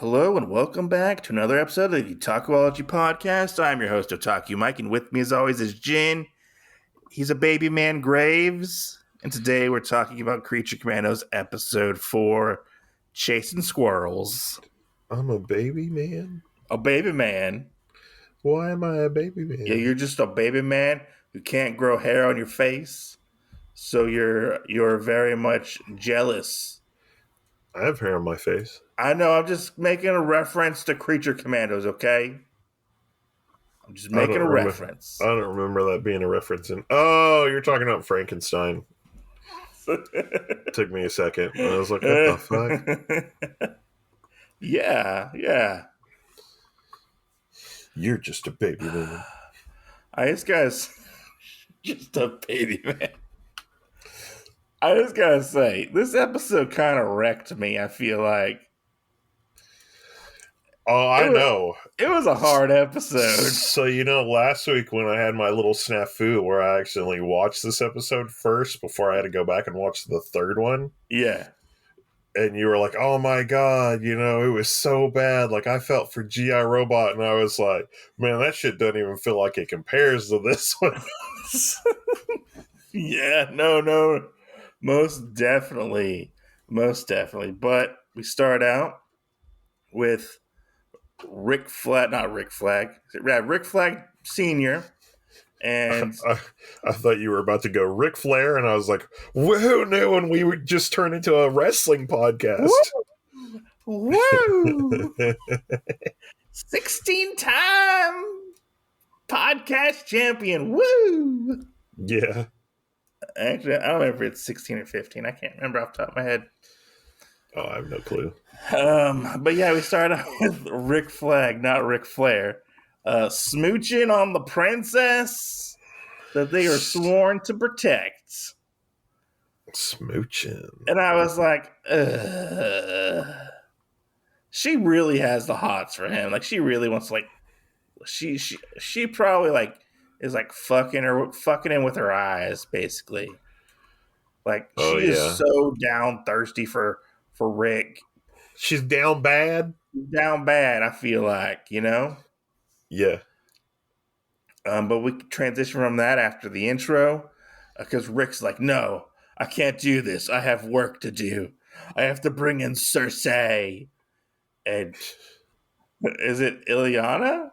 Hello and welcome back to another episode of the Otakuology Podcast. I'm your host, Otaku Mike, and with me as always is Jin. He's a baby man Graves, and today we're talking about Creature Commandos Episode 4, Chasing Squirrels. I'm a baby man? A baby man? Why am I a baby man? Yeah, you're just a baby man who can't grow hair on your face, so you're very much jealous. I have hair on my face. I know, I'm just making a reference to Creature Commandos, okay? I'm just making a reference. I don't remember that being a reference. Oh, you're talking about Frankenstein. Took me a second. I was like, what the fuck? Yeah. You're just a baby man. This guy's just a baby man. I just gotta say, this episode kind of wrecked me, I feel like. Oh, I know. It was a hard episode. So, last week when I had my little snafu where I accidentally watched this episode first before I had to go back and watch the third one. Yeah. And you were like, oh my God, it was so bad. Like, I felt for G.I. Robot, and I was like, man, that shit doesn't even feel like it compares to this one. Yeah, no. Most definitely. But we start out with Rick Flag Sr. And I thought you were about to go Ric Flair, and I was like, whoa, no, and we would just turn into a wrestling podcast. Woo! 16-time podcast champion. Woo! Yeah. Actually, I don't remember if it's 16 or 15. I can't remember off the top of my head. Oh, I have no clue. But yeah, we start out with Rick Flag, not Ric Flair, smooching on the princess that they are sworn to protect. Smooching. And I was like, she really has the hots for him. Like, she really wants to, like, she probably, like, is, like, fucking him with her eyes, basically. Like, she is so down thirsty for Rick. She's down bad? Down bad, I feel like, Yeah. But we transition from that after the intro, because Rick's like, no, I can't do this. I have work to do. I have to bring in Circe. And is it Ileana?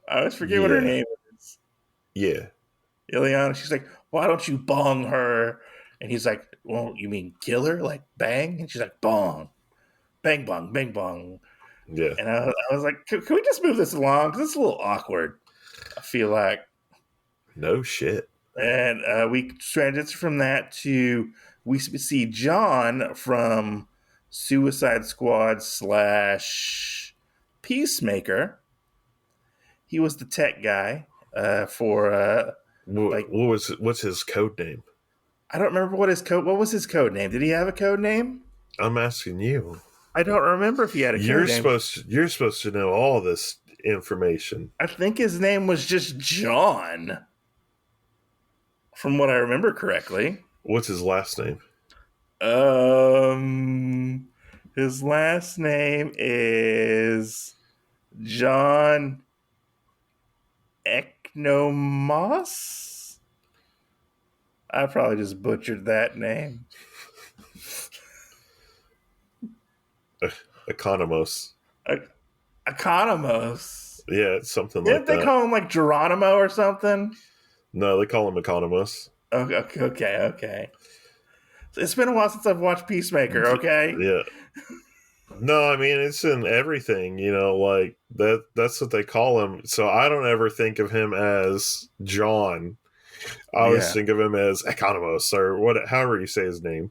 I always forget what her name is. Yeah. Ileana. She's like, why don't you bong her? And he's like, well, you mean kill her? Like bang? And she's like, bong. Bang, bong, bang, bong. Yeah. And I was like, can we just move this along? Because it's a little awkward, I feel like. No shit. And we transition from that to, we see John from Suicide Squad / Peacemaker. He was the tech guy for... what's his code name? I don't remember what was his code name. Did he have a code name? I'm asking you. I don't remember if he had a code name. You're supposed to know all this information. I think his name was just John, from what I remember correctly. What's his last name? His last name is John Eknomos. I probably just butchered that name. Economos. Economos. Yeah, it's something like that. Didn't they call him like Geronimo or something? No, they call him Economos. Okay. It's been a while since I've watched Peacemaker, okay? Yeah. No, I mean, it's in everything, like that's what they call him. So I don't ever think of him as John. I always think of him as Economos or however you say his name.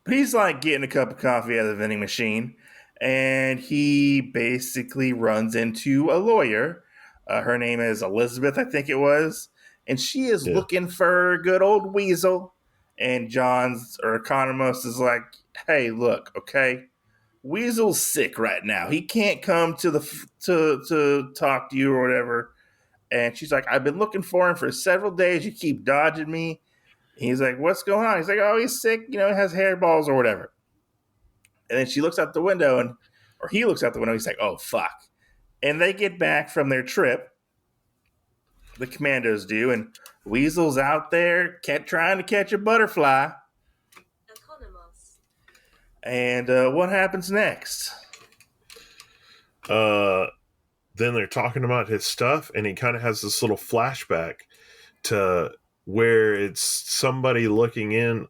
But he's like getting a cup of coffee out of the vending machine, and he basically runs into a lawyer. Her name is Elizabeth, I think it was, and she is looking for good old Weasel. And Economos is like, hey, look, okay, Weasel's sick right now. He can't come to talk to you or whatever. And she's like, I've been looking for him for several days. You keep dodging me. And he's like, what's going on? He's like, oh, he's sick. He has hairballs or whatever. And then she looks out the window and or he looks out the window. He's like, "Oh fuck!" And they get back from their trip. The Commandos do, and Weasel's out there trying to catch a butterfly. And what happens next? Then they're talking about his stuff, and he kind of has this little flashback to where it's somebody looking in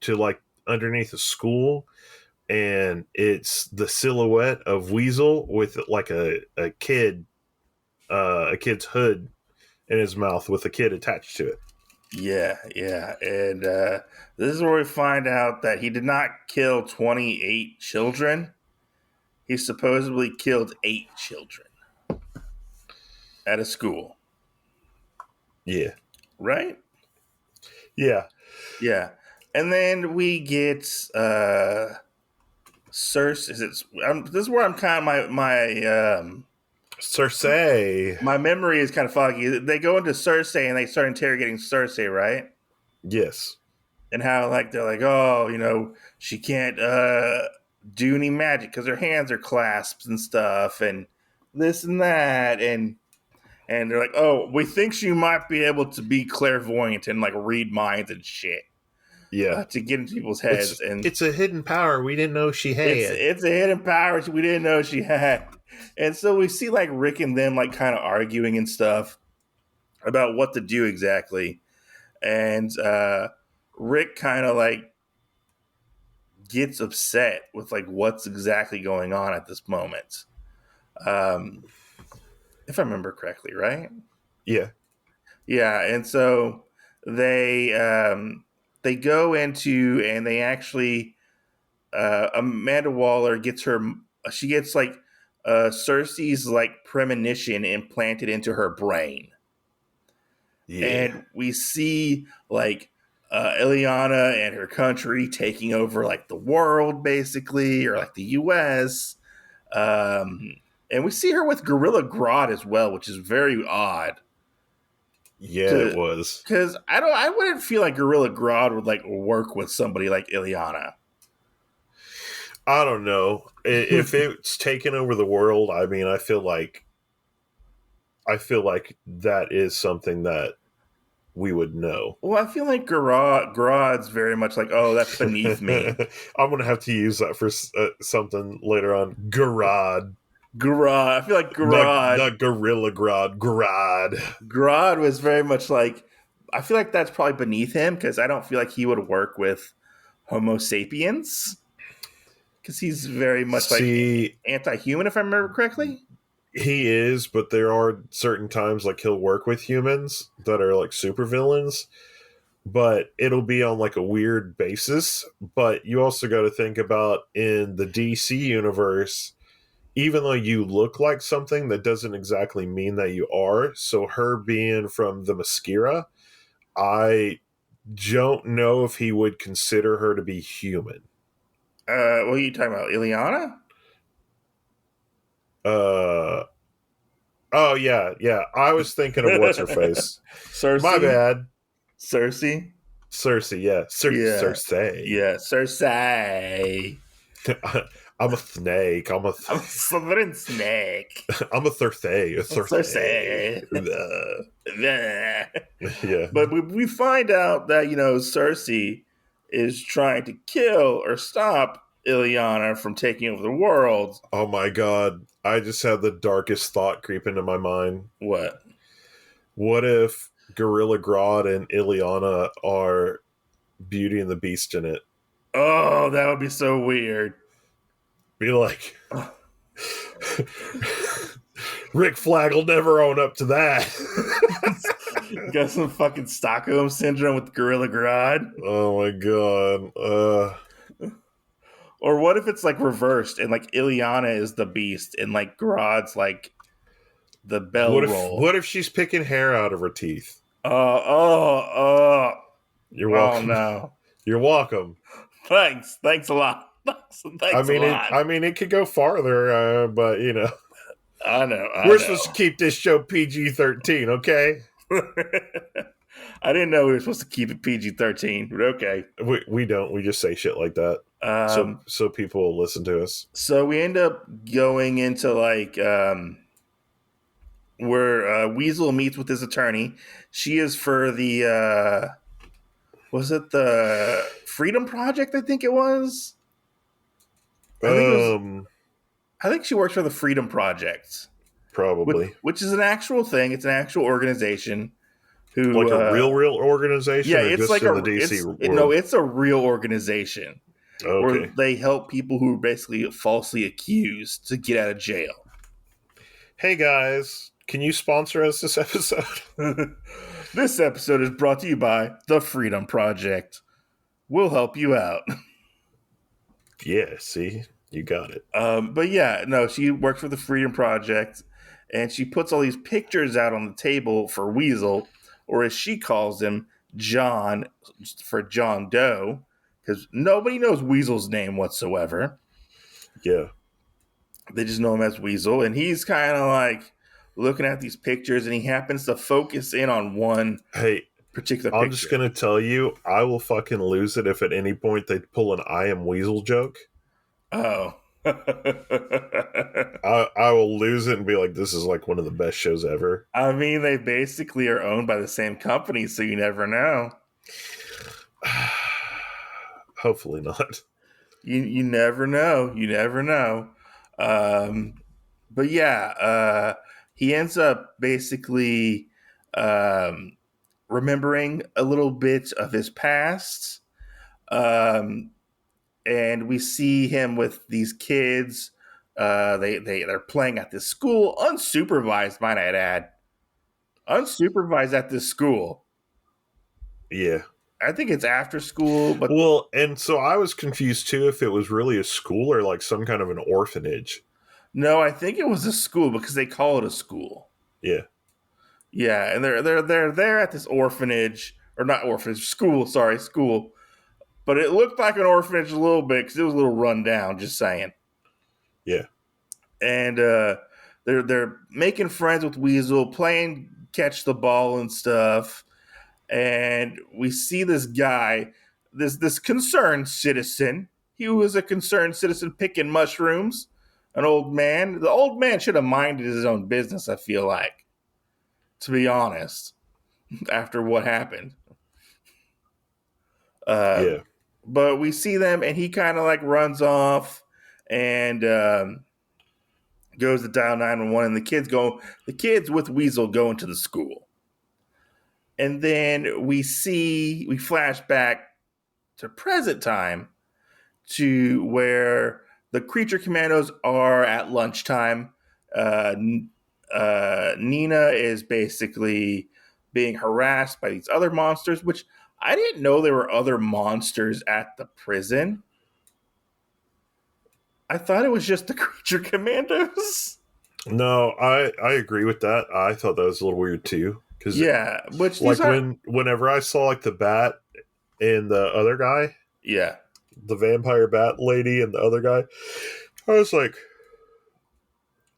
to like underneath a school, and it's the silhouette of Weasel with like a kid's hood in his mouth with a kid attached to it. Yeah. And this is where we find out that he did not kill 28 children. He supposedly killed 8 children at a school. Yeah. Right? Yeah. Yeah. And then we get Circe. This is where I'm kind of my Circe. my memory is kind of foggy. They go into Circe and they start interrogating Circe, right? Yes. And how like they're like, oh, she can't do any magic because her hands are clasped and stuff, and this and that, and they're like, oh, we think she might be able to be clairvoyant and like read minds and shit. Yeah, to get into people's heads, and it's a hidden power we didn't know she had. It's a hidden power we didn't know she had, and so we see like Rick and them like kind of arguing and stuff about what to do exactly, and Rick kind of like gets upset with like what's exactly going on at this moment, if I remember correctly, right? Yeah, and so they go into, and they actually Amanda Waller gets like Circe's like premonition implanted into her brain. Yeah. And we see like Ileana and her country taking over like the world basically, or like the US. And we see her with Gorilla Grodd as well, which is very odd. Yeah, it was. Because I wouldn't feel like Gorilla Grodd would like work with somebody like Ileana. I don't know. If it's taken over the world, I mean, I feel like that is something that we would know. Well, I feel like Grodd's very much like, oh, that's beneath me. I'm going to have to use that for something later on. Grodd. I feel like Grodd. Not Gorilla Grodd. Grodd. Grodd was very much like, I feel like that's probably beneath him, because I don't feel like he would work with Homo sapiens. Because he's very much like anti-human, if I remember correctly. He is, but there are certain times like he'll work with humans that are like supervillains, but it'll be on like a weird basis. But you also got to think about in the DC universe, even though you look like something, that doesn't exactly mean that you are. So her being from the Mascara, I don't know if he would consider her to be human. What are you talking about, Ileana? Oh yeah. I was thinking of what's her face. Circe. My bad. Circe. Yeah. Circe. Yeah, Circe. I'm a snake. I'm a Slytherin snake. I'm a Circe. Circe. Yeah. But we find out that, Circe is trying to kill or stop Ileana from taking over the world. Oh my god. I just had the darkest thought creep into my mind. What? What if Gorilla Grodd and Ileana are Beauty and the Beast in it? Oh, that would be so weird. Be like, Rick Flag will never own up to that. Got some fucking Stockholm syndrome with Gorilla Grodd. Oh my god. Or what if it's like reversed and like Ileana is the beast and like Grodd's like the Belle Reve? What if she's picking hair out of her teeth? You're welcome. Oh no. You're welcome. Thanks a lot. I mean, it could go farther, but I know. We're supposed to keep this show PG-13, okay? I didn't know we were supposed to keep it PG-13, but okay. We don't. We just say shit like that. Um, So people will listen to us. so we end up going into like where Weasel meets with his attorney. She is for the was it the Freedom Project? I think it was. I think it was. Um, I think she works for the Freedom Project, Probably which is an actual thing. It's an actual organization who, like a real yeah, organization, or it's just like in the DC no, world. it's a real organization where Okay. they help people who are basically falsely accused to get out of jail. Hey guys, can you sponsor us this episode? This episode is brought to you by the Freedom Project. We'll help you out. Yeah, see, you got it. But yeah, no, she works for the Freedom Project, and she puts all these pictures out on the table for Weasel, or as she calls him, John, for John Doe, because nobody knows Weasel's name whatsoever. Yeah. They just know him as Weasel, and he's kind of like looking at these pictures, and he happens to focus in on one Hey, particular I'm just picture. gonna tell you, I will fucking lose it if at any point they pull an "I am Weasel" joke. Oh. I will lose it and be like, this is like one of the best shows ever. I mean, they basically are owned by the same company, so you never know. Hopefully not. You never know. You never know. But yeah, he ends up basically remembering a little bit of his past. And we see him with these kids. They're playing at this school, unsupervised, might I add. Unsupervised at this school. Yeah. I think it's after school, but Well, and so I was confused too if it was really a school or like some kind of an orphanage. no, I think it was a school because they call it a school. Yeah. Yeah, and they're there at this orphanage, or not orphanage, school. Sorry, school. But it looked like an orphanage a little bit because it was a little run down. Just saying. Yeah. And they're making friends with Weasel, playing catch the ball and stuff. And we see this guy, this concerned citizen. He was a concerned citizen picking mushrooms. An old man. The old man should have minded his own business. I feel like, to be honest, after what happened. Yeah. But we see them, and he kind of like runs off and goes to dial 911. And the kids with Weasel go into the school. And then we flash back to present time to where the creature commandos are at lunchtime. Nina is basically being harassed by these other monsters, which I didn't know there were other monsters at the prison. I thought it was just the creature commandos. No, I agree with that. I thought that was a little weird too. Because Yeah, which like these are. whenever I saw like the bat and the other guy, Yeah. the vampire bat lady and the other guy, I was like,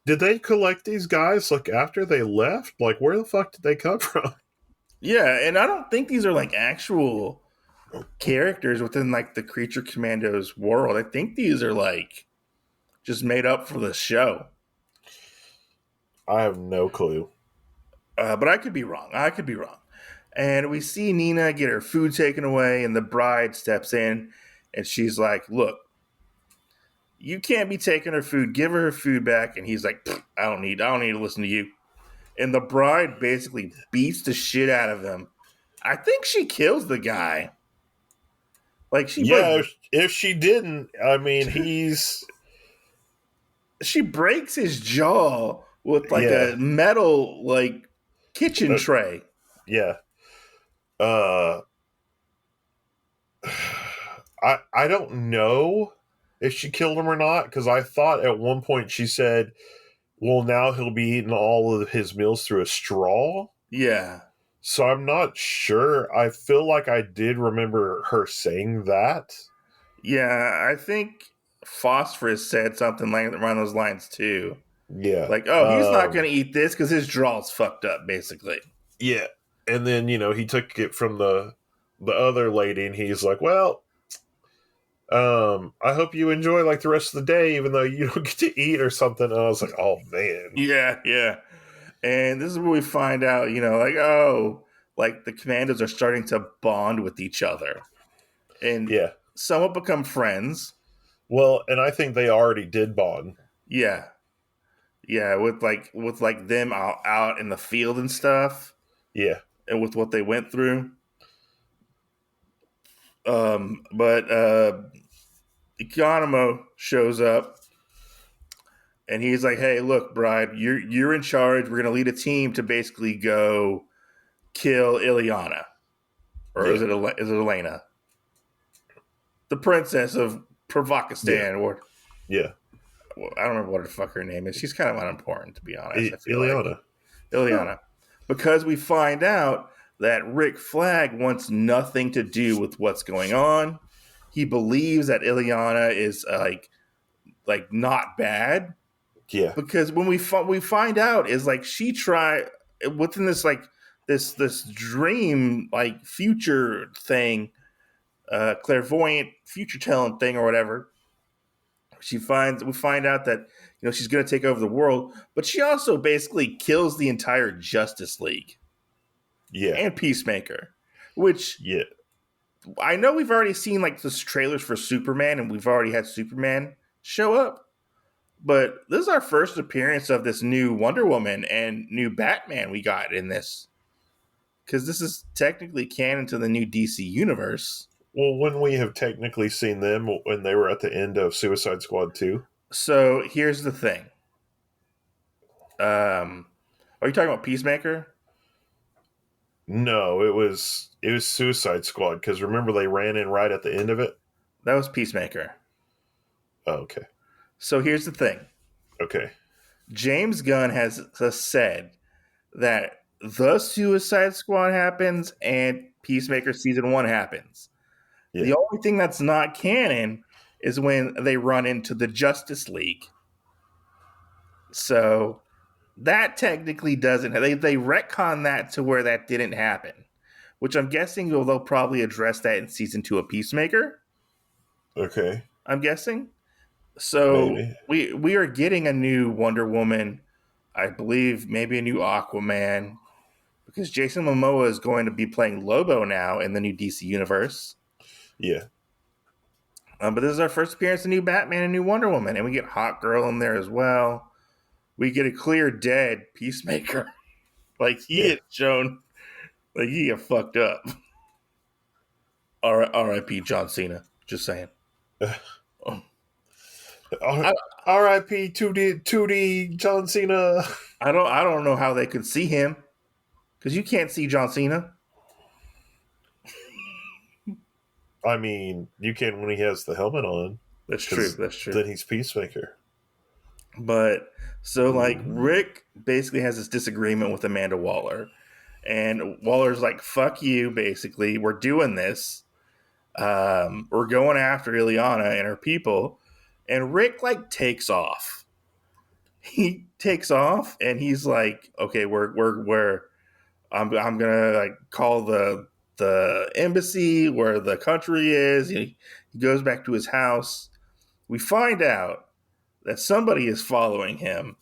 did they collect these guys like after they left? Like, where the fuck did they come from? Yeah, and I don't think these are like actual characters within like the creature commandos world. I think these are like just made up for the show. I have no clue. But I could be wrong. I could be wrong. And we see Nina get her food taken away, and the bride steps in, and she's like, "Look, you can't be taking her food. Give her food back." And he's like, I don't need to listen to you." And the bride basically beats the shit out of him. I think she kills the guy. Like Yeah, if she didn't, I mean, she breaks his jaw with like yeah, a metal like kitchen tray. yeah. Uh, I don't know if she killed him or not because I thought at one point she said, "Well, now he'll be eating all of his meals through a straw." Yeah. So I'm not sure. I feel like I did remember her saying that. Yeah, I think Phosphorus said something like around those lines too. Yeah. Like, oh, he's not going to eat this because his jaw's fucked up, basically. Yeah. And then, he took it from the other lady, and he's like, well, I hope you enjoy like the rest of the day, even though you don't get to eat or something. And I was like, oh man. Yeah, yeah. And this is where we find out, like, oh, like the commandos are starting to bond with each other and Yeah. somewhat become friends. Well, and I think they already did bond. Yeah. Yeah, with them out in the field and stuff, Yeah. and with what they went through. But Economo shows up and he's like, "Hey, look, Bride, you're in charge. We're gonna lead a team to basically go kill Ileana, or Yeah. is it Elena, the princess of Yeah. Provokistan, or Yeah. well, I don't remember what the fuck her name is. She's kind of unimportant, to be honest. I feel like Ileana. Ileana, because we find out that Rick Flag wants nothing to do with what's going on. He believes that Ileana is like not bad, Yeah. because when we find out is like she tried within this like this dream like future thing, clairvoyant future telling thing or whatever. We find out that she's going to take over the world, but she also basically kills the entire Justice League Yeah. and Peacemaker, which Yeah. I know we've already seen like the trailers for Superman, and we've already had Superman show up. But this is our first appearance of this new Wonder Woman and new Batman we got in this. Because this is technically canon to the new DC universe. Well, when we have technically seen them when they were at the end of Suicide Squad 2. So here's the thing. Are you talking about Peacemaker? No, it was Suicide Squad, because remember they ran in right at the end of it. That was Peacemaker. Oh, okay. So here's the thing. Okay. James Gunn has said that the Suicide Squad happens and Peacemaker season 1 happens. Yeah. The only thing that's not canon is when they run into the Justice League. So that technically doesn't. They retcon that to where that didn't happen, which I'm guessing they'll probably address that in season 2 of Peacemaker. Okay. I'm guessing. So Maybe. we are getting a new Wonder Woman, I believe, maybe a new Aquaman, because Jason Momoa is going to be playing Lobo now in the new DC universe. Yeah. But this is our first appearance of new Batman and new Wonder Woman, and we get Hot Girl in there as well. We get a clear dead Peacemaker, like he had shown, like he got fucked up. R.I.P. John Cena. Just saying. R.I.P. 2D John Cena. I don't know how they could see him, because you can't see John Cena. I mean, you can when he has the helmet on. That's true. That's true. Then he's Peacemaker. But so like Rick basically has this disagreement with Amanda Waller, and Waller's like, "Fuck you!" Basically, we're doing this. We're going after Ileana and her people, and Rick like takes off. He takes off, and he's like, "Okay, we're I'm gonna like call the embassy where the country is." He goes back to his house. We find out that somebody is following him,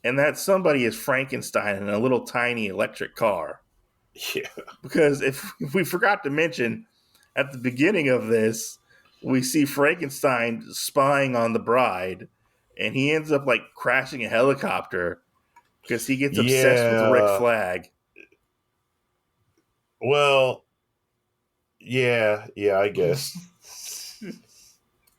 and that somebody is Frankenstein in a little tiny electric car. Yeah. Because if we forgot to mention, at the beginning of this, we see Frankenstein spying on the bride, and he ends up like crashing a helicopter because he gets obsessed with Rick Yeah. Flag. Well, yeah, I guess.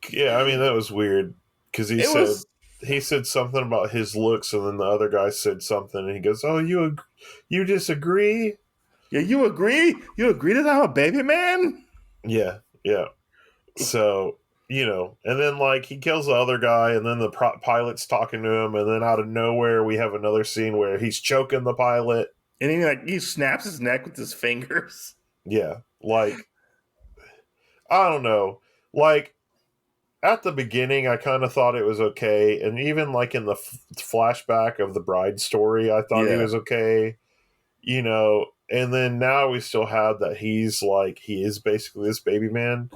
Yeah, I mean that was weird because he said something about his looks, and then the other guy said something, and he goes, "Oh, you disagree?" Yeah, you agree? You agree that I'm a baby man? Yeah. So and then like he kills the other guy, and then the pilot's talking to him, and then out of nowhere we have another scene where he's choking the pilot, and he snaps his neck with his fingers. Yeah, like I don't know, like. At the beginning, I kind of thought it was okay, and even like in the flashback of the bride story, I thought he was okay. And then now we still have that he is basically this baby man.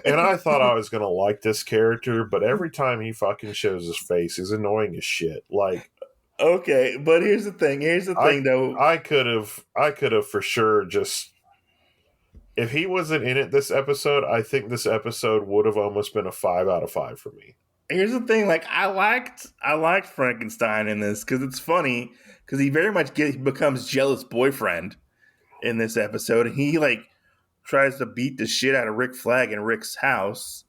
And I thought I was gonna like this character, but every time he fucking shows his face, he's annoying as shit. Like, Okay, but here's the thing. Here's the thing, though. I could have for sure just, if he wasn't in it this episode, I think this episode would have almost been a 5 out of 5 for me. Here's the thing. Like, I liked Frankenstein in this because it's funny because he very much becomes jealous boyfriend in this episode, and he like tries to beat the shit out of Rick Flag in Rick's house.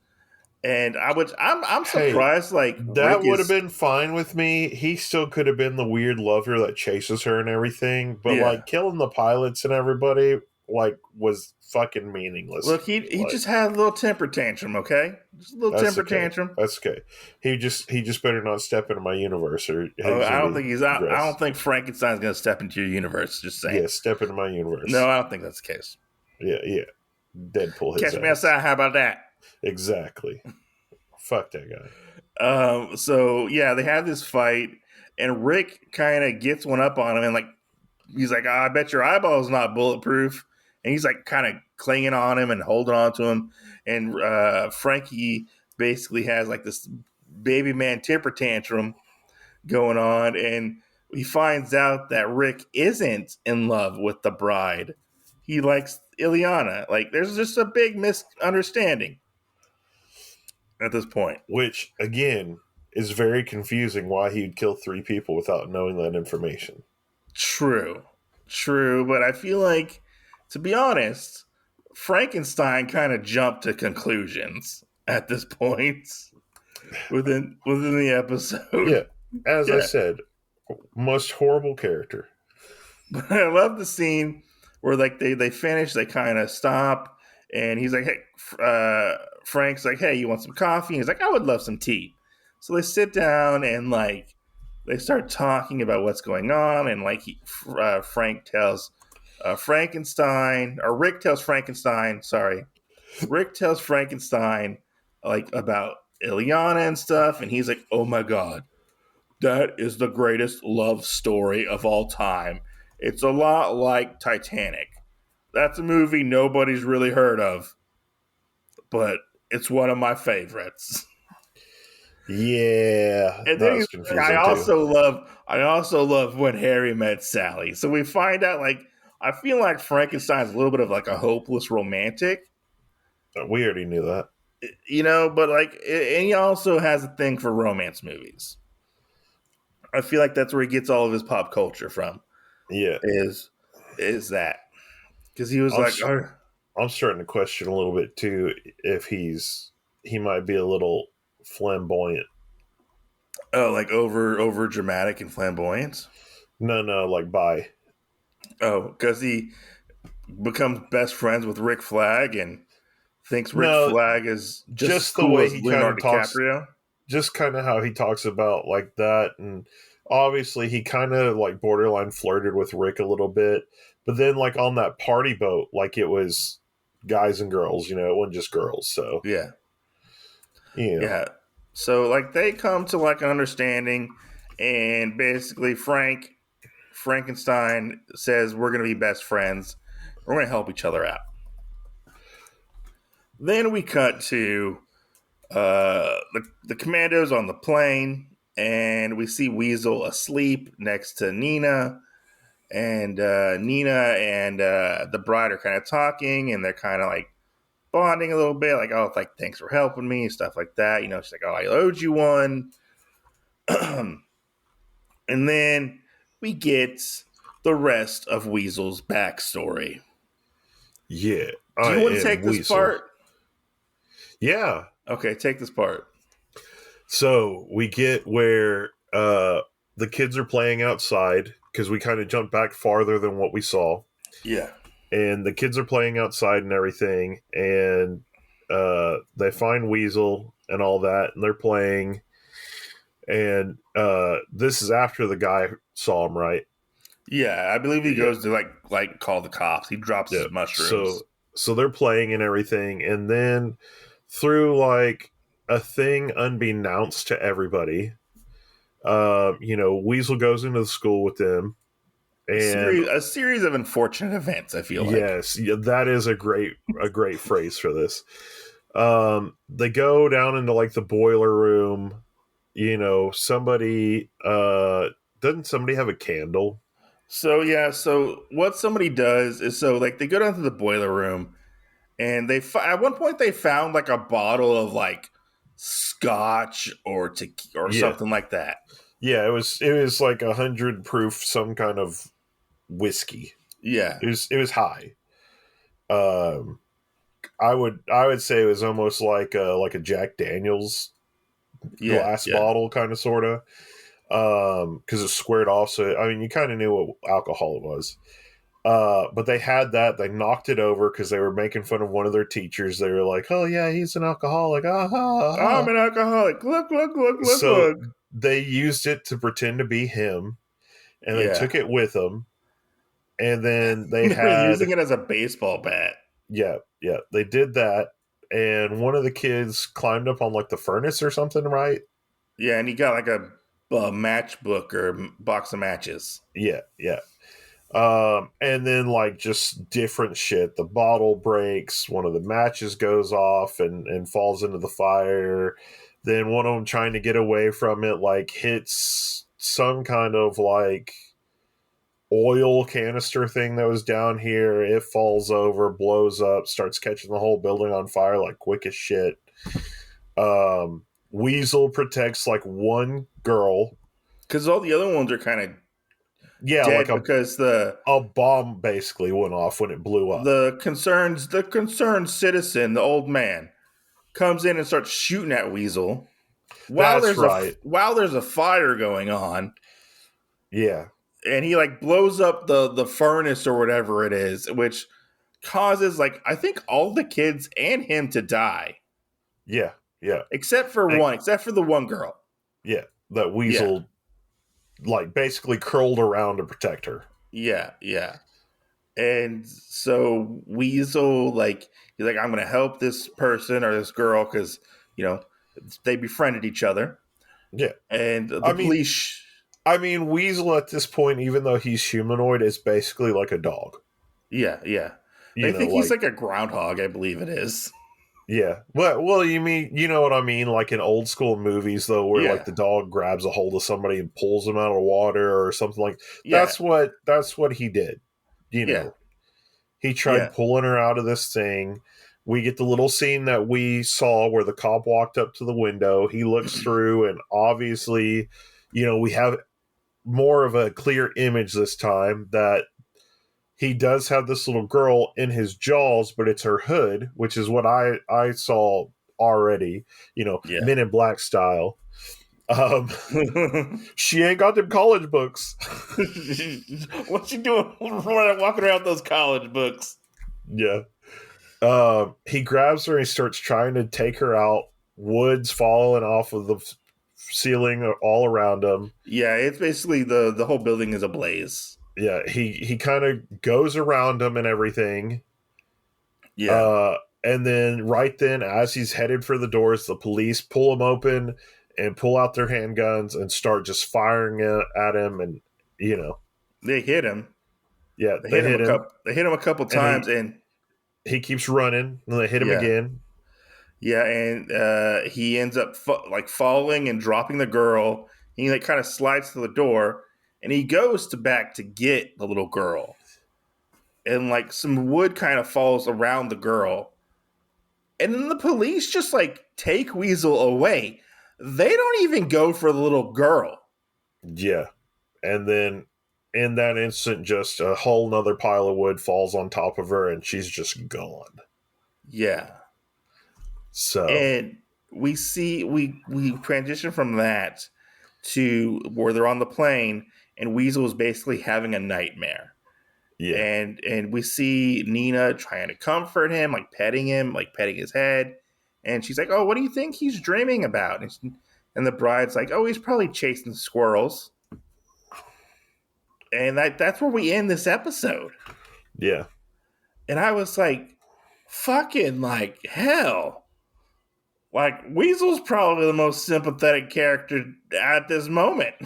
And I'm surprised. Like, that would have been fine with me. He still could have been the weird lover that chases her and everything, but like killing the pilots and everybody like was fucking meaningless. Look, he just had a little temper tantrum. Okay, just a little temper tantrum. That's okay. He just better not step into my universe. Or I don't think Frankenstein's going to step into your universe. Just saying. Yeah, step into my universe. No, I don't think that's the case. Yeah. Deadpool. Catch me outside. How about that? Exactly. Fuck that guy. So yeah, they have this fight, and Rick kind of gets one up on him, and like he's like, I bet your eyeball's not bulletproof, and he's like kind of clinging on him and holding on to him, and Frankie basically has like this baby man temper tantrum going on, and he finds out that Rick isn't in love with the bride. He likes Ileana. Like, there's just a big misunderstanding at this point. Which, again, is very confusing why he'd kill 3 people without knowing that information. True. But I feel like, to be honest, Frankenstein kind of jumped to conclusions at this point within the episode. Yeah. As I said, most horrible character. But I love the scene where like they finish, they kind of stop, and he's like, hey, Frank's like, hey, you want some coffee? And he's like, I would love some tea. So they sit down and like they start talking about what's going on, and like Rick tells Frankenstein like about Ileana and stuff, and he's like, oh my god, that is the greatest love story of all time. It's a lot like Titanic. That's a movie nobody's really heard of, but it's one of my favorites. Yeah, and then I also love When Harry Met Sally. So we find out, like, I feel like Frankenstein's a little bit of like a hopeless romantic. We already knew that, but like, and he also has a thing for romance movies. I feel like that's where he gets all of his pop culture from. Yeah, is that because he was I'm starting to question a little bit too if he might be a little flamboyant. Oh, like over dramatic and flamboyant? No, like bi. Oh, because he becomes best friends with Rick Flag and thinks Rick Flag is just the way he kind of talks. DiCaprio. Just kind of how he talks about like that, and obviously he kind of like borderline flirted with Rick a little bit, but then like on that party boat, like it was guys and girls, it wasn't just girls. So yeah. So like they come to like an understanding, and basically Frankenstein says we're going to be best friends. We're going to help each other out. Then we cut to the Commandos on the plane, and we see Weasel asleep next to Nina, and Nina and the bride are kind of talking, and they're kind of like bonding a little bit, like, oh, like, thanks for helping me, stuff like that. She's like, oh, I owed you one. And then we get the rest of Weasel's backstory. Yeah. Do you want to take this part? Yeah. Okay, take this part. So we get where the kids are playing outside, because we kind of jumped back farther than what we saw. Yeah. And the kids are playing outside and everything, and they find Weasel and all that, and they're playing. And this is after the guy saw him, right? Yeah, I believe he goes to like call the cops. He drops his mushrooms. So they're playing and everything, and then through like a thing unbeknownst to everybody, Weasel goes into the school with them, And A series of unfortunate events, I feel like. yes, yeah, that is a great phrase for this. They go down into like the boiler room. You know, somebody doesn't somebody have a candle? So yeah, so what somebody does is so like they go down to the boiler room and at one point they found like a bottle of like scotch or Yeah, something like that. yeah. It was like 100 proof, some kind of whiskey. Yeah, It was high. Um, I would say it was almost like a Jack Daniels yeah, glass yeah, bottle, kind of sorta. Because it squared off, so I mean, you kind of knew what alcohol it was. But they had that. They knocked it over because they were making fun of one of their teachers. They were like, "Oh yeah, he's an alcoholic." Ah, ha, oh, I'm ha. an alcoholic. Look, look, look, look, So look. they used it to pretend to be him, and they Yeah, took it with them. And then they they were had, using it as a baseball bat. yeah, yeah, they did that. And one of the kids climbed up on like the furnace or something, right? Yeah, and he got like a matchbook or box of matches. Yeah, yeah. And then like just different shit. The bottle breaks, one of the matches goes off and falls into the fire. Then one of them trying to get away from it like hits some kind of like oil canister thing that was down here. It falls over, blows up, starts catching the whole building on fire like quick as shit. Weasel protects like one girl. Because all the other ones are kind of Yeah, like dead because a bomb basically went off when it blew up. the concerned citizen, the old man, comes in and starts shooting at Weasel That's right. while there's a fire going on, Yeah. and he like blows up the furnace or whatever it is, which causes like I think all the kids and him to die, Yeah. Yeah. And, except for the one girl. yeah. That Yeah, Weasel like basically curled around to protect her. yeah, yeah. And so Weasel, like, he's like, I'm going to help this person or this girl because, you know, they befriended each other. Yeah. And I the mean police, I mean Weasel at this point, even though he's humanoid, is basically like a dog. yeah, yeah. You They know, think he's like like a groundhog, I believe it is. yeah. Well, you mean you know what I mean? Like in old school movies, though, where like Yeah, the dog grabs a hold of somebody and pulls them out of water or something like yeah, that's what he did. You yeah, know, he yeah, tried pulling her out of this thing. We get the little scene that we saw where the cop walked up to the window. He looks through, and obviously, you know, we have more of a clear image this time that he does have this little girl in his jaws, but it's her hood, which is what I saw already, you know, yeah. Men in Black style. Um, she ain't got them college books. What's she doing walking around those college books? Yeah. He grabs her and he starts trying to take her out. Wood's falling off of the ceiling all around him. Yeah, it's basically the whole building is ablaze. Yeah, he kind of goes around him and everything. Yeah, And then right then, as he's headed for the doors, the police pull him open and pull out their handguns and start just firing at him. And you know, they hit him. yeah, they hit him, They hit him a couple and times, and he keeps running. And they hit him yeah, again. yeah, and he ends up like falling and dropping the girl. He like kind of slides to the door, and he goes to back to get the little girl, and like some wood kind of falls around the girl, and then the police just like take Weasel away. They don't even go for the little girl. Yeah, and then in that instant, just a whole nother pile of wood falls on top of her, and she's just gone. Yeah, So and we transition from that to where they're on the plane, and Weasel is basically having a nightmare. yeah, And we see Nina trying to comfort him, like petting him, like petting his head. And she's like, "Oh, what do you think he's dreaming about?" And the bride's like, "Oh, he's probably chasing squirrels." And that's where we end this episode. yeah, And I was like, "Fucking like hell!" Like Weasel's probably the most sympathetic character at this moment.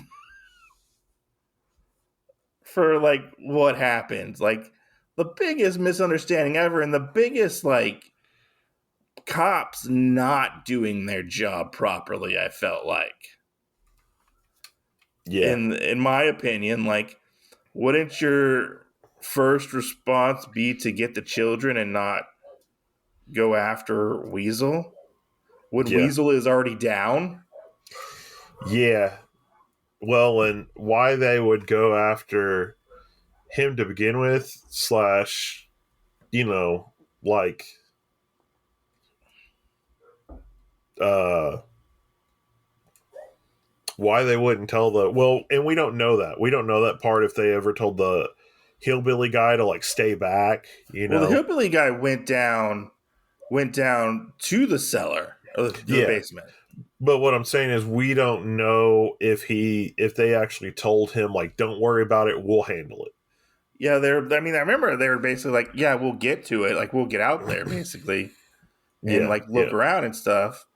for like what happens. Like the biggest misunderstanding ever, and the biggest like cops not doing their job properly. I felt like, Yeah, in my opinion, like wouldn't your first response be to get the children and not go after Weasel? When yeah, Weasel is already down? yeah. Well, and why they would go after him to begin with, slash, you know, like, uh, why they wouldn't tell the, well, and we don't know that. We don't know that part if they ever told the hillbilly guy to like stay back, you Well, the know? hillbilly guy went down to the cellar or to the Yeah. basement. But what I'm saying is we don't know if they actually told him like don't worry about it, we'll handle it. Yeah, I mean, I remember they were basically like, "Yeah, we'll get to it. Like, we'll get out there, basically, and Yeah, like look yeah. around and stuff."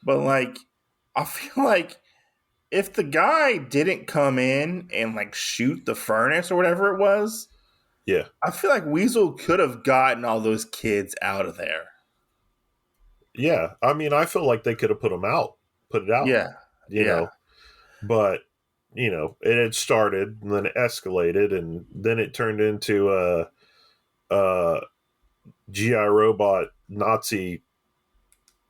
But like, I feel like if the guy didn't come in and like shoot the furnace or whatever it was, Yeah. I feel like Weasel could have gotten all those kids out of there. Yeah. I mean, I feel like they could have put it out, Yeah, you yeah, know. But, it had started and then it escalated and then it turned into a GI robot Nazi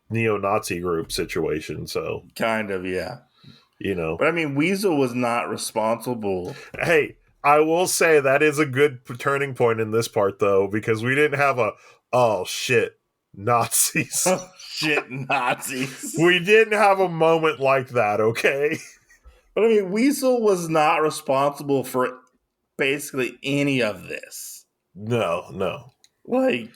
neo-Nazi group situation. So, kind of, yeah. you know. But I mean, Weasel was not responsible. Hey, I will say that is a good turning point in this part though, because we didn't have a oh shit, Nazis. Oh shit, Nazis! We didn't have a moment like that, okay? But I mean, Weasel was not responsible for basically any of this. No, no. Like,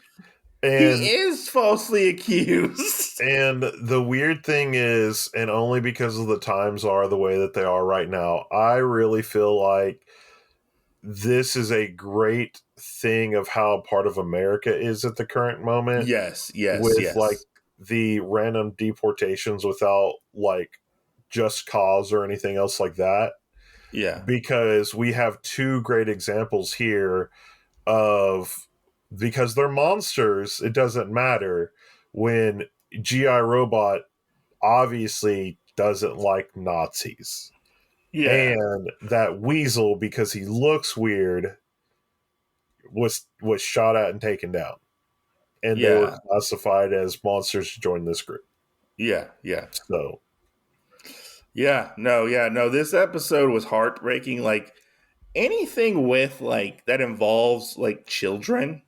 he And is falsely accused. and the weird thing is, and only because of the times are the way that they are right now, I really feel like this is a great thing of how part of America is at the current moment Yes, yes, with like yes. the random deportations without like just cause or anything else like that, Yeah. because we have two great examples here of, because they're monsters, it doesn't matter when GI Robot obviously doesn't like Nazis, Yeah. and that Weasel, because he looks weird, was shot at and taken down, and they were Yeah. classified as monsters to join this group. Yeah. Yeah. So Yeah. No, yeah. No, this episode was heartbreaking. Like, anything with, like, that involves, like, children,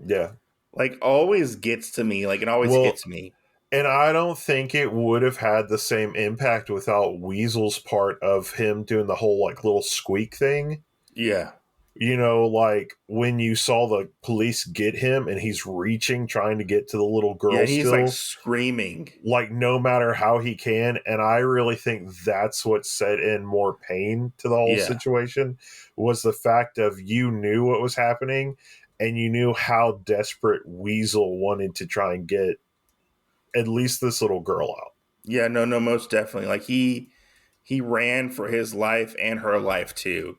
yeah, like, always gets to me. Like, it always well, hits me. and I don't think it would have had the same impact without Weasel's part of him doing the whole like little squeak thing. Yeah. Like when you saw the police get him and he's reaching, trying to get to the little Yeah. girl And he's, like, still, screaming. like no matter how he can. And I really think that's what set in more pain to the whole Yeah. situation, was the fact of you knew what was happening and you knew how desperate Weasel wanted to try and get at least this little girl out. Yeah. No, no, most definitely. Like, he ran for his life and her life, too.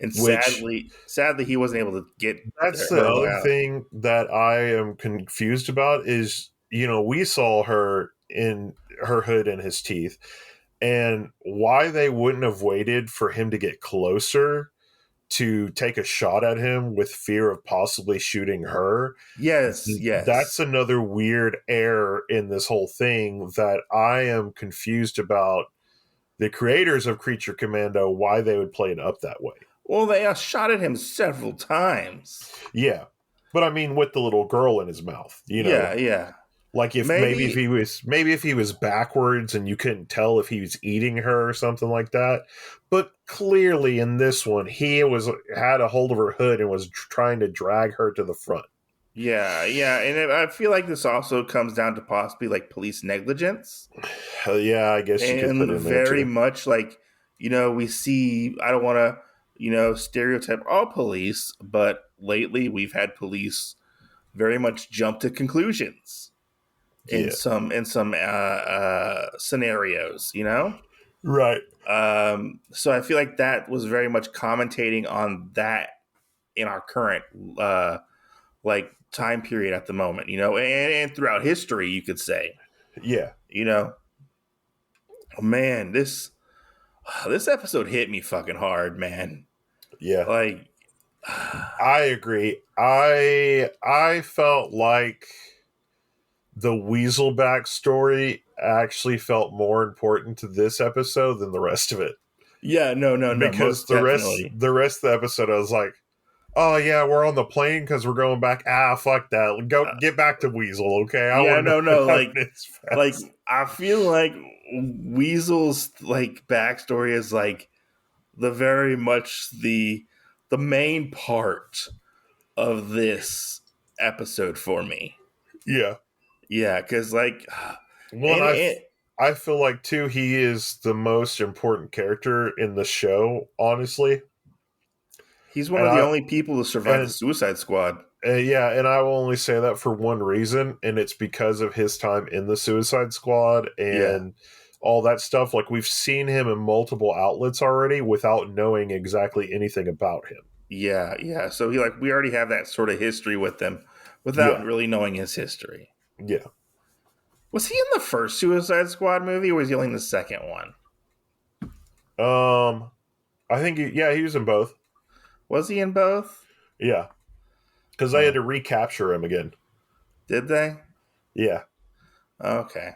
And Which, sadly, he wasn't able to get that's the her other out. thing that I am confused about is, we saw her in her hood and his teeth, and why they wouldn't have waited for him to get closer to take a shot at him with fear of possibly shooting her. Yes, That's yes. another weird error in this whole thing that I am confused about the creators of Creature Commando, why they would play it up that way. Well, they shot at him several times. Yeah. But I mean with the little girl in his mouth. Yeah, yeah. Like if Maybe, maybe if he was backwards and you couldn't tell if he was eating her or something like that. But clearly in this one, he had a hold of her hood and was trying to drag her to the front. yeah, yeah. And I feel like this also comes down to possibly like police negligence. Yeah, I guess you could put And it in there very too. much like, we see, I don't want to, stereotype all police, but lately we've had police very much jump to conclusions in Yeah. some scenarios. Right. So I feel like that was very much commentating on that in our current like time period at the moment, and throughout history, you could say, Yeah. you know, man, this episode hit me fucking hard, man. Yeah. Like, I agree. I felt like the Weasel backstory actually felt more important to this episode than the rest of it. yeah, no, Because most the rest definitely. the rest of the episode I was like, oh yeah, we're on the plane because we're going back. Ah, fuck that. Go Uh, get back to Weasel, okay? I yeah, want to know no, what happened in his like past. I feel like Weasel's like backstory is like the very much the main part of this episode for me. Yeah. Yeah, because like, Well, and it, I feel like too he is the most important character in the show, honestly. he's one And of the only people to survive the and Suicide Squad. yeah, and I will only say that for one reason, and it's because of his time in the Suicide Squad Yeah, and all that stuff. Like we've seen him in multiple outlets already without knowing exactly anything about him. yeah. So we already have that sort of history with him without Yeah, really knowing his history. yeah. Was he in the first Suicide Squad movie, or was he only in the second one? I think yeah, he was in both. Was he in both? Yeah, because they had Oh, to recapture him again. did they? Yeah, Okay.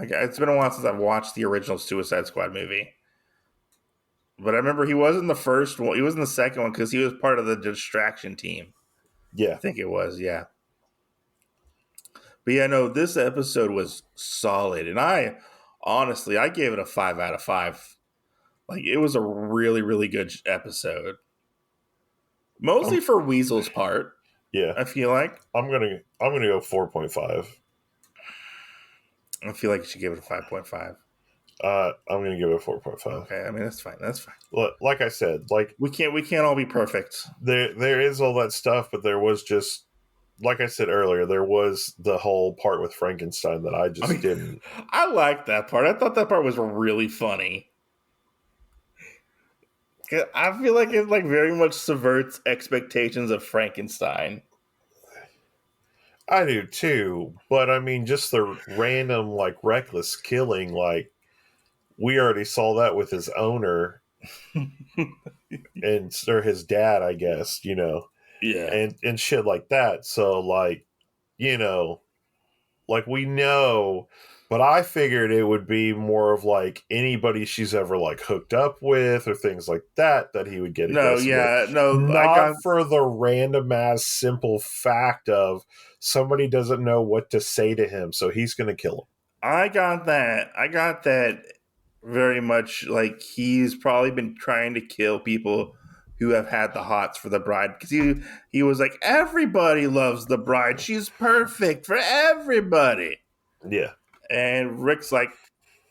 Okay. It's been a while since I've watched the original Suicide Squad movie. But I remember he was in the first one. He was in the second one because he was part of the distraction team. I yeah. think it was, yeah. But yeah, no, this episode was solid. And I honestly, I gave it a 5 out of 5. Like, it was a really, really good episode. Mostly Um, for Weasel's part, yeah. I feel like. I'm gonna go 4.5. I feel like you should give it a 5.5. I'm gonna give it a 4.5. Okay, I mean, that's fine. That's fine. Like I said, like We can't all be perfect. there is all that stuff, but there was just like I said earlier, there was the whole part with Frankenstein that I I just mean, didn't. I liked that part. I thought that part was really funny. I feel like it like very much subverts expectations of Frankenstein. I do too, but I mean, just the random like reckless killing, like we already saw that with his owner and or his dad, I guess, Yeah. and shit like that. So like, you know, like we know, but I figured it would be more of like anybody she's ever like hooked up with or things like that he would get No, aggressive with. yeah, no, Not for the random ass simple fact of somebody doesn't know what to say to him, so he's gonna kill him. I got that. I got that very much like he's probably been trying to kill people who have had the hots for the bride because he was like everybody loves the bride. She's perfect for everybody. Yeah. And Rick's like,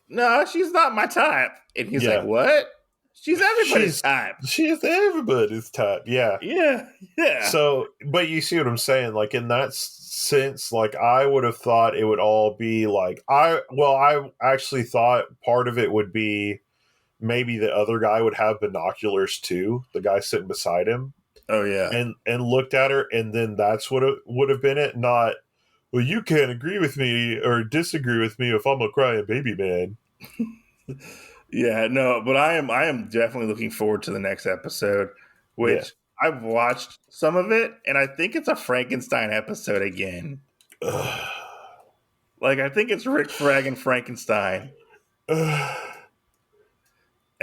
"No, she's not my type." And he's like, Yeah. "What? She's everybody's She's type." she's everybody's type. Yeah. Yeah, yeah. So, but you see what I'm saying? Like in that sense, like I would have thought it would all be like I actually thought part of it would be maybe the other guy would have binoculars too, the guy sitting beside him, Oh yeah. and looked at her, and then that's what it would have been. It not well, you can't agree with me or disagree with me if I'm a crying baby man. Yeah, no, but I am definitely looking forward to the next episode, Yeah. which I've watched some of it, and I think it's a Frankenstein episode again. Like I think it's Rick Flag Frankenstein, and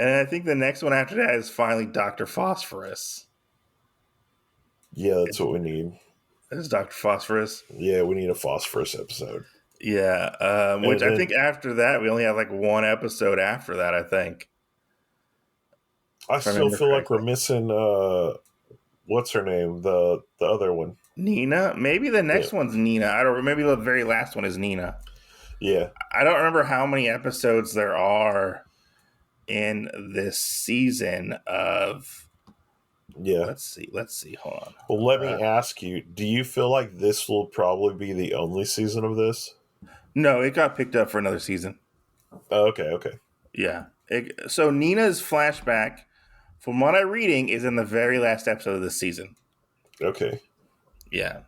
I think the next one after that is finally Doctor Phosphorus. Yeah, that's what we need. It's Doctor Phosphorus. Yeah, we need a phosphorus episode. Yeah, which And I then think after that we only have like one episode after that. I think I if I still remember feel like we're correctly. missing what's her name? The other one. Nina, maybe the Yeah. next one's Nina. I don't. Maybe the very last one is Nina. Yeah. I don't remember how many episodes there are in this season of. Yeah. Let's see. Hold on. Well, let me ask you, do you feel like this will probably be the only season of this? No, it got picked up for another season. Oh, okay, okay. Yeah. So Nina's flashback, from what I'm reading, is in the very last episode of this season. Okay. Yeah.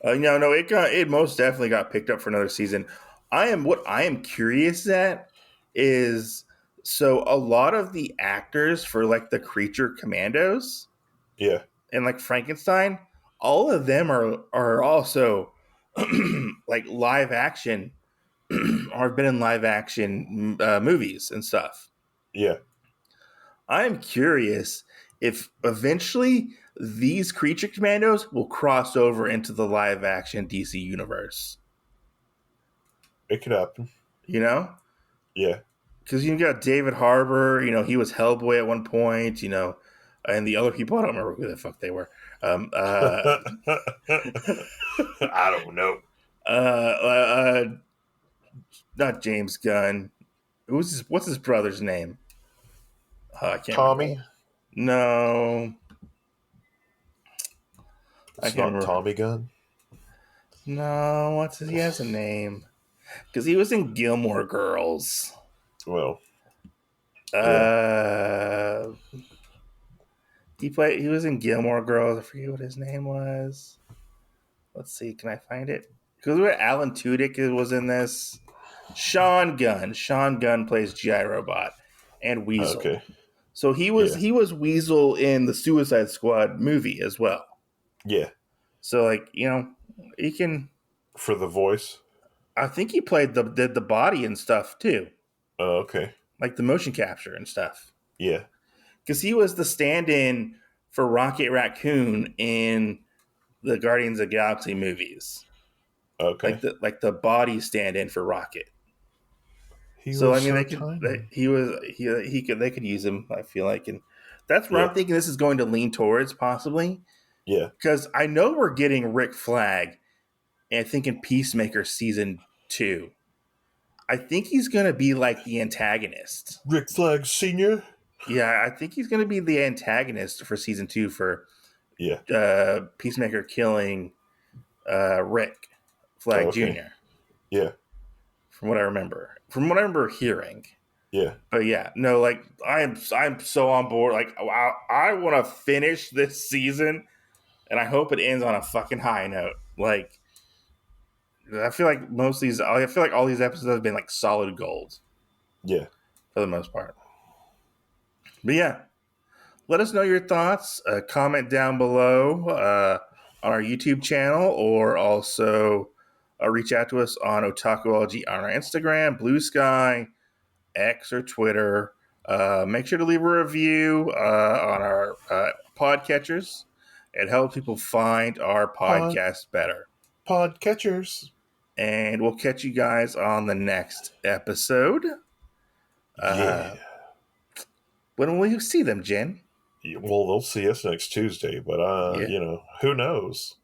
No, it most definitely got picked up for another season. What I am curious at is, so a lot of the actors for like the creature Commandos Yeah. and like Frankenstein, all of them are also like live action or have been in live action movies and stuff. Yeah. I'm curious if eventually these creature commandos will cross over into the live action DC universe. It could happen. You know? Yeah. Because you got David Harbour, he was Hellboy at one point, and the other people, I don't remember who the fuck they were. Um, uh, I don't know. uh, uh, Not James Gunn. What's his brother's name? I can't remember. Tommy? No, I It's can't not remember. Tommy Gunn? No, he has a name. Because he was in Gilmore Girls. Well, yeah. Uh, he was in Gilmore Girls. I forget what his name was. Let's see, can I find it? Because Alan Tudyk was in this. Sean Gunn. Sean Gunn plays GI Robot and Weasel. Okay. So Yeah. he was Weasel in the Suicide Squad movie as well. Yeah. So like, he can. For the voice? I think he did the body and stuff too, Oh, okay. like the motion capture and stuff. Yeah. Because he was the stand-in for Rocket Raccoon in the Guardians of the Galaxy movies, Okay. like the body stand-in for Rocket. He So I was mean, so tiny. they could use him. I feel like, and that's where Yeah. I'm thinking this is going to lean towards possibly, Yeah. because I know we're getting Rick Flag, and I think in Peacemaker season 2, I think he's going to be like the antagonist. Rick Flag Sr.? Yeah, I think he's going to be the antagonist for season 2 for Yeah. Peacemaker killing Rick Oh, Flag okay. Jr. Yeah. From what I remember hearing. Yeah. But yeah, no, like I'm so on board. Like I want to finish this season, and I hope it ends on a fucking high note. Like I feel like all these episodes have been like solid gold Yeah. for the most part. But yeah, let us know your thoughts. Comment down below on our YouTube channel, or also reach out to us on Otakuology on our Instagram, Blue Sky, X, or Twitter. Make sure to leave a review on our podcatchers. It helps people find our podcast better. Podcatchers. And we'll catch you guys on the next episode. Yeah. When will you see them, Jen? Well, they'll see us next Tuesday, but Yeah. who knows?